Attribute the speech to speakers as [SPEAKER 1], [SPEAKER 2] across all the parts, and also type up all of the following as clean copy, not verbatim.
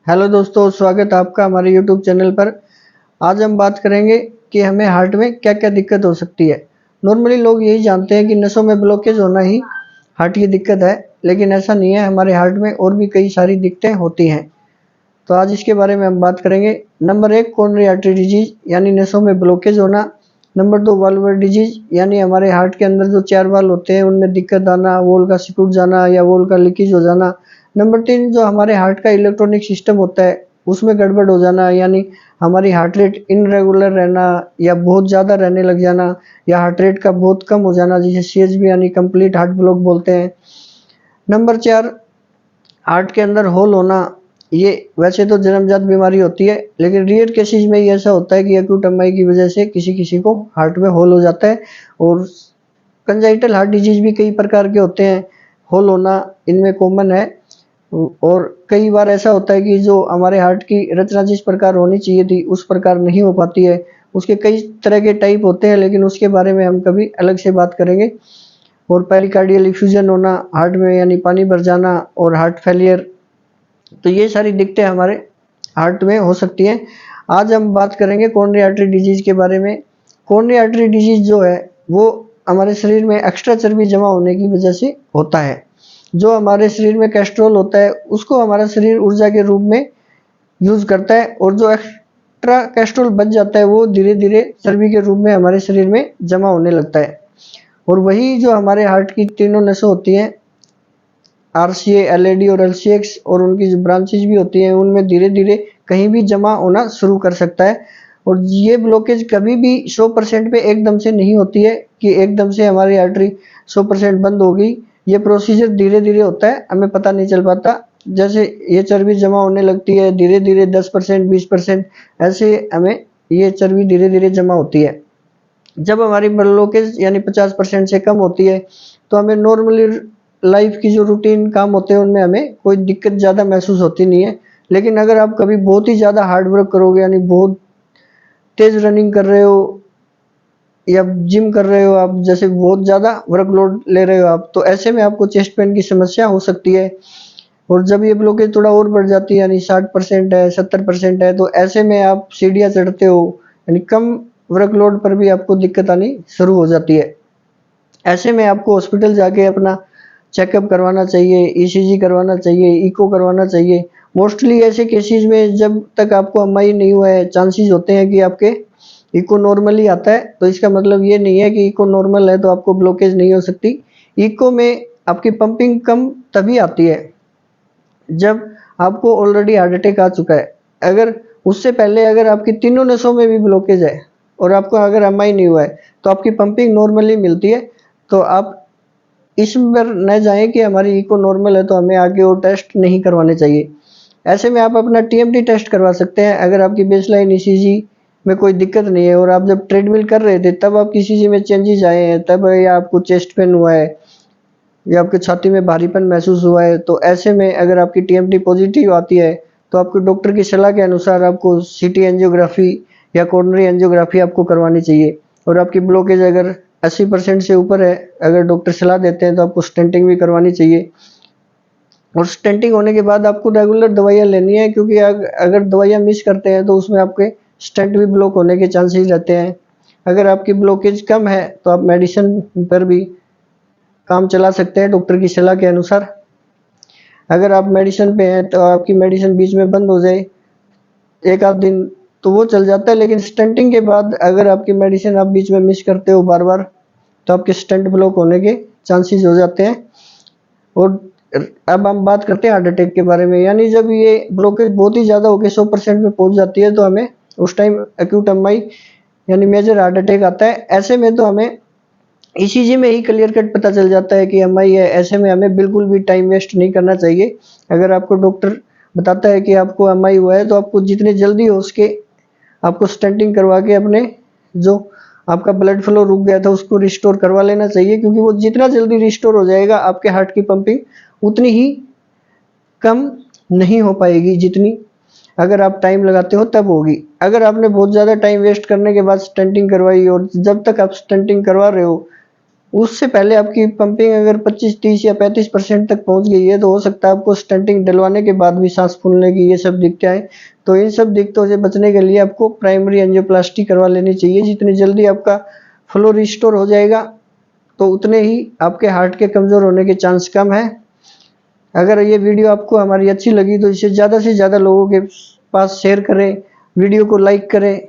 [SPEAKER 1] Hello दोस्तों, स्वागत है आपका हमारे यूट्यूब चैनल पर। आज हम बात करेंगे कि हमें हार्ट में क्या क्या दिक्कत हो सकती है। नॉर्मली लोग यही जानते हैं कि नसों में ब्लॉकेज होना ही हार्ट की दिक्कत है, लेकिन ऐसा नहीं है। हमारे हार्ट में और भी कई सारी दिक्कतें होती हैं, तो आज इसके बारे में हम बात करेंगे। नंबर 1, कोरोनरी आर्टरी डिजीज यानी नसों में ब्लॉकेज होना। नंबर 2, वाल्वुलर डिजीज यानी हमारे हार्ट के अंदर जो 4 वाल्व होते हैं उनमें दिक्कत आना, वॉल का सिकुड़ जाना या वॉल का लीकेज हो जाना। नंबर 3, जो हमारे हार्ट का इलेक्ट्रॉनिक सिस्टम होता है उसमें गड़बड़ हो जाना, यानी हमारी हार्ट रेट इनरेगुलर रहना या बहुत ज़्यादा रहने लग जाना, या हार्ट रेट का बहुत कम हो जाना, जिसे सीएचबी यानी कंप्लीट हार्ट ब्लॉक बोलते हैं। नंबर 4, हार्ट के अंदर होल होना। ये वैसे तो जन्मजात बीमारी होती है, लेकिन रेयर केसेस में ये ऐसा होता है कि एक्यूट एमआई की वजह से किसी किसी को हार्ट में होल हो जाता है। और कंजाइटल हार्ट डिजीज भी कई प्रकार के होते हैं, होल होना इनमें कॉमन है। और कई बार ऐसा होता है कि जो हमारे हार्ट की रचना जिस प्रकार होनी चाहिए थी उस प्रकार नहीं हो पाती है। उसके कई तरह के टाइप होते हैं, लेकिन उसके बारे में हम कभी अलग से बात करेंगे। और पेरिकार्डियल इफ्यूजन होना हार्ट में, यानी पानी भर जाना, और हार्ट फेलियर, तो ये सारी दिक्कतें हमारे हार्ट में हो सकती हैं। आज हम बात करेंगे कोरोनरी आर्टरी डिजीज के बारे में। कोरोनरी आर्टरी डिजीज जो है वो हमारे शरीर में एक्स्ट्रा चर्बी जमा होने की वजह से होता है। जो हमारे शरीर में कोलेस्ट्रॉल होता है उसको हमारा शरीर ऊर्जा के रूप में यूज करता है, और जो एक्स्ट्रा कोलेस्ट्रॉल बच जाता है वो धीरे धीरे चर्बी के रूप में हमारे शरीर में जमा होने लगता है। और वही जो हमारे हार्ट की तीनों नसें होती हैं, आरसीए, एलएडी और एलसीएक्स, और उनकी जो ब्रांचेज भी होती हैं उनमें धीरे धीरे कहीं भी जमा होना शुरू कर सकता है। और ये ब्लॉकेज कभी भी 100% पे एकदम से नहीं होती है कि एकदम से हमारी आर्टरी 100% बंद हो गई। ये प्रोसीजर धीरे धीरे होता है, हमें पता नहीं चल पाता। जैसे ये चर्बी जमा होने लगती है धीरे धीरे 10%, 20%, ऐसे हमें ये चर्बी धीरे धीरे जमा होती है। जब हमारी ब्लॉकेज यानी 50% से कम होती है तो हमें नॉर्मली लाइफ की जो रूटीन काम होते हैं उनमें हमें कोई दिक्कत ज़्यादा महसूस होती नहीं है। लेकिन अगर आप कभी बहुत ही ज़्यादा हार्ड वर्क करोगे, यानी बहुत तेज रनिंग कर रहे हो या जिम कर रहे हो आप, जैसे बहुत ज़्यादा वर्कलोड ले रहे हो आप, तो ऐसे में आपको चेस्ट पेन की समस्या हो सकती है। और जब ये ब्लॉकेज थोड़ा और बढ़ जाती है, यानी 60% है, 70% है, तो ऐसे में आप सीढ़ियाँ चढ़ते हो, यानी कम वर्कलोड पर भी आपको दिक्कत आनी शुरू हो जाती है। ऐसे में आपको हॉस्पिटल जाके अपना चेकअप करवाना चाहिए, ईसीजी करवाना चाहिए, इको करवाना चाहिए। मोस्टली ऐसे केसेस में जब तक आपको एमआई नहीं हुआ है, चांसेस होते हैं कि आपके इको नॉर्मली आता है। तो इसका मतलब ये नहीं है कि इको नॉर्मल है तो आपको ब्लॉकेज नहीं हो सकती। इको में आपकी पंपिंग कम तभी आती है जब आपको ऑलरेडी हार्ट अटैक आ चुका है। अगर उससे पहले अगर आपकी तीनों नसों में भी ब्लॉकेज है और आपको अगर एमआई नहीं हुआ है तो आपकी पंपिंग नॉर्मली मिलती है। तो आप इस पर न जाएं कि हमारी इको नॉर्मल है तो हमें आगे और टेस्ट नहीं करवाने चाहिए। ऐसे में आप अपना टीएमटी टेस्ट करवा सकते हैं अगर आपकी बेसलाइन ईसीजी में कोई दिक्कत नहीं है, और आप जब ट्रेडमिल कर रहे थे तब आपकी ईसीजी में चेंजेस आए हैं, तब या आपको चेस्ट पेन हुआ है या आपके छाती में भारीपन महसूस हुआ है, तो ऐसे में अगर आपकी टीएमटी पॉजिटिव आती है तो आपको डॉक्टर की सलाह के अनुसार आपको सीटी एंजियोग्राफी या कोरोनरी एंजियोग्राफी आपको करवानी चाहिए। और आपकी ब्लॉकेज अगर 80% से ऊपर है, अगर डॉक्टर सलाह देते हैं तो आपको स्टेंटिंग भी करवानी चाहिए। और स्टेंटिंग होने के बाद आपको रेगुलर दवाइयाँ लेनी है, क्योंकि अगर दवाइयाँ मिस करते हैं तो उसमें आपके स्टेंट भी ब्लॉक होने के चांसेस रहते हैं। अगर आपकी ब्लॉकेज कम है तो आप मेडिसिन पर भी काम चला सकते हैं डॉक्टर की सलाह के अनुसार। अगर आप मेडिसिन पे हैं तो आपकी मेडिसिन बीच में बंद हो जाए एक आध दिन तो वो चल जाता है, लेकिन स्टेंटिंग के बाद अगर आपकी मेडिसिन आप बीच में मिस करते हो बार बार तो आपके स्टेंट ब्लॉक होने के चांसेस हो जाते हैं। और अब हम बात करते हैं हार्ट अटैक के बारे में। यानी जब ये ब्लॉकेज बहुत ही ज़्यादा होकर 100% पे पहुंच जाती है तो हमें उस टाइम एक्यूट एमआई यानी मेजर हार्ट अटैक आता है। ऐसे में तो हमें ईसीजी में ही क्लियर कट पता चल जाता है कि एमआई है। ऐसे में हमें बिल्कुल भी टाइम वेस्ट नहीं करना चाहिए। अगर आपको डॉक्टर बताता है कि आपको एमआई हुआ है तो आपको जितनी जल्दी हो उसके आपको स्टेंटिंग करवा के अपने जो आपका ब्लड फ्लो रुक गया था उसको रिस्टोर करवा लेना चाहिए, क्योंकि वो जितना जल्दी रिस्टोर हो जाएगा आपके हार्ट की पंपिंग उतनी ही कम नहीं हो पाएगी जितनी अगर आप टाइम लगाते हो तब होगी। अगर आपने बहुत ज़्यादा टाइम वेस्ट करने के बाद स्टेंटिंग करवाई और जब तक आप स्टेंटिंग करवा रहे हो उससे पहले आपकी पंपिंग अगर 25, 30 या 35% तक पहुंच गई है तो हो सकता है आपको स्टेंटिंग डलवाने के बाद भी सांस फूलने की ये सब दिक्कतें आए। तो इन सब दिक्कतों से बचने के लिए आपको प्राइमरी एंजियोप्लास्टी करवा लेनी चाहिए। जितनी जल्दी आपका फ्लो रिस्टोर हो जाएगा तो उतने ही आपके हार्ट के कमज़ोर होने के चांस कम है। अगर ये वीडियो आपको हमारी अच्छी लगी तो इसे ज़्यादा से ज़्यादा लोगों के पास शेयर करें, वीडियो को लाइक करें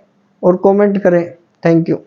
[SPEAKER 1] और कमेंट करें। Thank you.